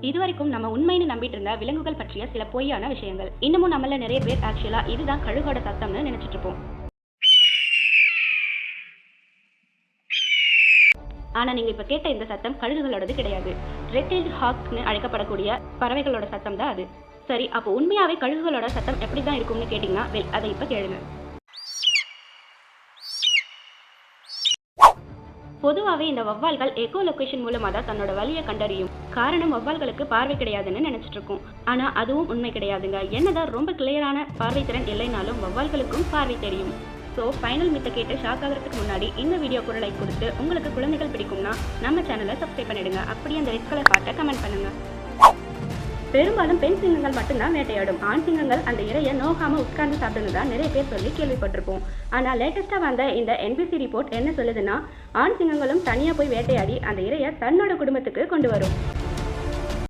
இதுவரைக்கும் நம்ம உண்மைன்னு நம்பிட்டு இருந்த விலங்குகள் பற்றிய சில பொய்யான விஷயங்கள். இன்னமும் நம்மள நிறைய பேர் ஆக்சுவலா இதுதான் கழுகோட சத்தம்னு நினைச்சிட்டு இருப்போம். ஆனா நீங்க இப்ப கேட்ட இந்த சத்தம் கழுகுகளோடது கிடையாது. ரெட்-டெயில்டு ஹாக்ஸ்னு அழைக்கப்படக்கூடிய பறவைகளோட சத்தம் தான் அது. சரி, அப்போ உண்மையாவே கழுகுகளோட சத்தம் எப்படி தான் இருக்கும்னு கேட்டீங்கன்னா, அதை இப்ப கேளுங்க. பொதுவாகவே இந்த வௌவால்கள் எக்கோ லொகேஷன் மூலமாக தான் தன்னோட வழியை கண்டறியும். காரணம், வௌவால்களுக்கு பார்வை கிடையாதுன்னு நினைச்சிட்டு இருக்கோம். ஆனா அதுவும் உண்மை கிடையாதுங்க. என்னதான் ரொம்ப கிளியரான பார்வை திறன் இல்லைனாலும் வௌவால்களுக்கும் பார்வை தெரியும். ஸோ ஃபைனல் மித்தை கேட்டு ஷாக் ஆகிறதுக்கு முன்னாடி இந்த வீடியோக்கு லைக் கொடுத்து, உங்களுக்கு குழந்தைகள் பிடிக்கும்னா நம்ம சேனலை சப்ஸ்கிரைப் பண்ணிடுங்க. அப்படியே அந்த ரெட் கலர் பார்ட்டை கமெண்ட் பண்ணுங்க. பெரும்பாலும் பெண் சிங்கங்கள் மட்டும்தான் வேட்டையாடும். ஆண் சிங்கங்கள் அந்த இரையை நோகாம உட்கார்ந்து சாப்பிடுன்னு தான் நிறைய பேர் சொல்லி கேள்விப்பட்டிருப்போம். ஆனா லேட்டஸ்டா வந்த இந்த NBC ரிப்போர்ட் என்ன சொல்லுதுன்னா, ஆண் சிங்கங்களும் தனியா போய் வேட்டையாடி அந்த இரையை தன்னோட குடும்பத்துக்கு கொண்டு வரும்.